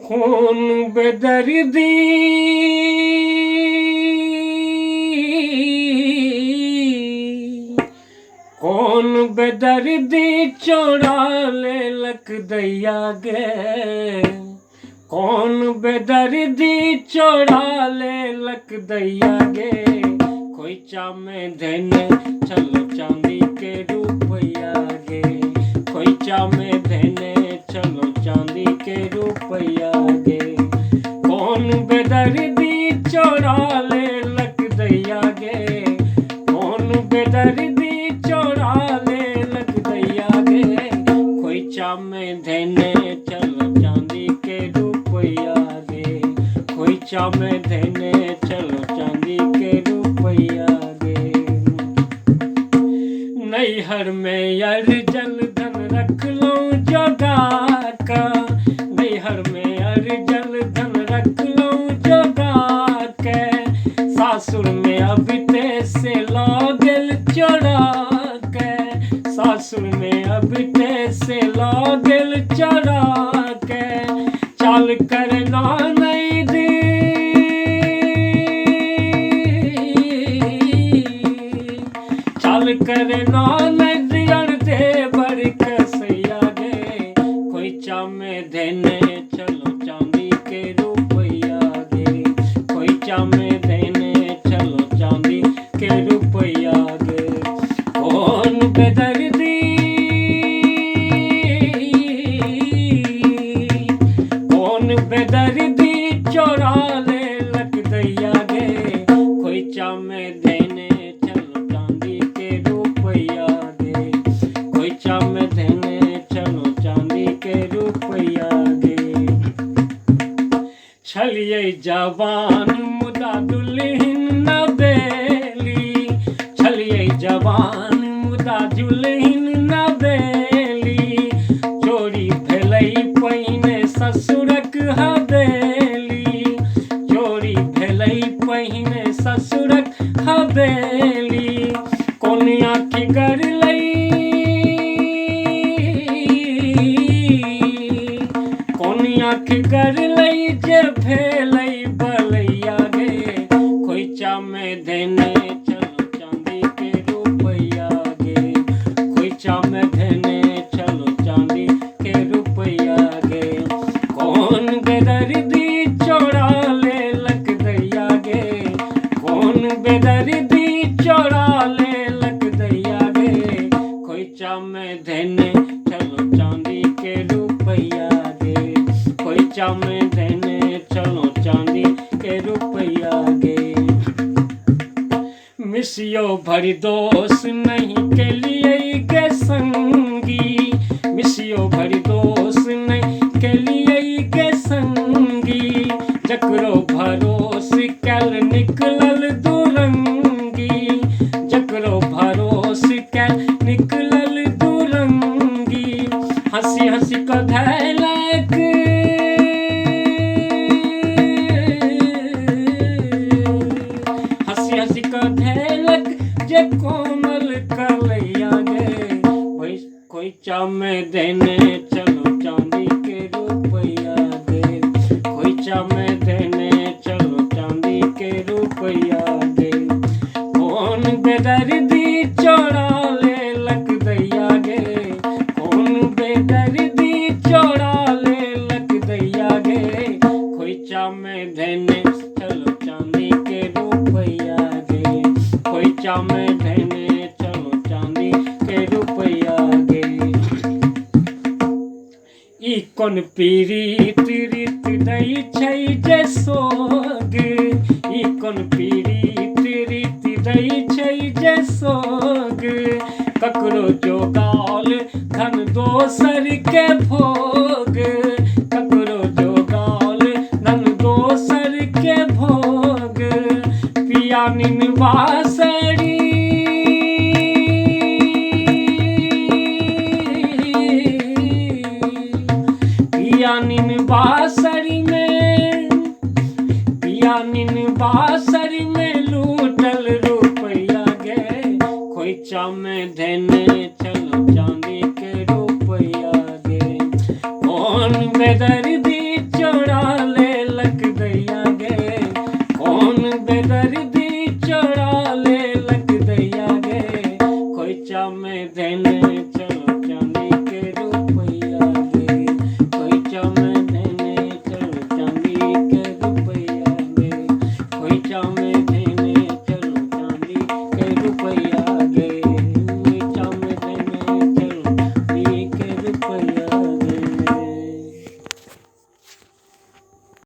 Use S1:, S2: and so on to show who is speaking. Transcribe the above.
S1: खून बेदर्दी कौन बेदर्दी चोरा ले लक दैया गे कौन बेदर्दी चोरा ले लक दैया गे खोइचा में धने चलो चांदी के रुपया गे खोइचा में धने चलो चांदी के रुपया गे कौन बेदर्दी चोरा ले लक दैया गे कौन बेदर्दी चोरा ले लक दैया गे खोइचा में धने चलो चांदी के रुपया गे खोइचा में धने चलो चांदी के रुपया गे नैहर में यार जल धन रख लो जोगा का नैहर में यार जल धन रख लो जोगा के सासुर में अभी से लागल चोरा के सासुर में अभी से लागल चोरा के चाल करना नहीं दी चाल करना नहीं दियन दे बड़ कसैया गे खोइचा में धने चलो चांदी के रुपया गे खोइचा में धने चलो चांदी के रुपया गे कौन बेदर्दी कौन बेदर्दी चोरा ले लक दैया गे खोइचा में धने चलो चांदी के रुपया गे खोइचा में धने चलो चांदी के रुपया गे छलिए जवान मुदा दुल्हन न बेली छलिए जवान मुदा दुल्हन न बेली चोरी भेलै पहिने ससुरक हवेली चोरी भेलै पहिने ससुरक हवेली कोनिया की गरलै कोनिया की गरलै जे भेलै बलैया गे खोइचा में धने चलो चांदी के रुपया गे खोइचा में धने चलो चांदी के रुपया गे कौन बेदर्दी चोरा ले लक दैया गे कौन बेदर्दी चोरा ले लक दैया गे खोइचा में धने चलो चांदी के रुपया गे खोइचा में धने चलो चांदी के रुपया गे मिसियो भरी दोष नहीं के लिए गे संगी मिसियो भरी दोष नहीं के लिए गे संगी जकरो भरोस कैल निकलल दुरंगी जकरो भरोस कैल निकलल दुरंगी हंसी हंसी को धैलक हंसी हंसी को धैलक जे कोमल कलैया गे खोइचा में धने चलो चांदी के रुपया गे खोइचा में धने चलो चांदी के रुपया गे कौन बेदर्दी चोरा ले लक दैया गे कौन बेदर्दी चोरा ले लक दैया गे खोइचा में धने चलो चांदी के रुपया गे खोइचा में धने चलो चांदी के रुपया गे ई कोन पीरीत रीत दै छै जे सोग ई कोन पीरीत रीत दै छै जे सोग ककरो जोगाल धन दोसर के भोग ककरो जोगाल धन दोसर के भोग पिया निनवासरी पिया निनवासरी में पिया तीन बासर में लूटल रुपया गे, खोइचा में देने चलो चांदी के रुपया गे। कौन बेदर्दी चोरा ले लक दैया गे, कौन बेदर्दी चोरा ले लक दैया गे, खोइचा में देने चलो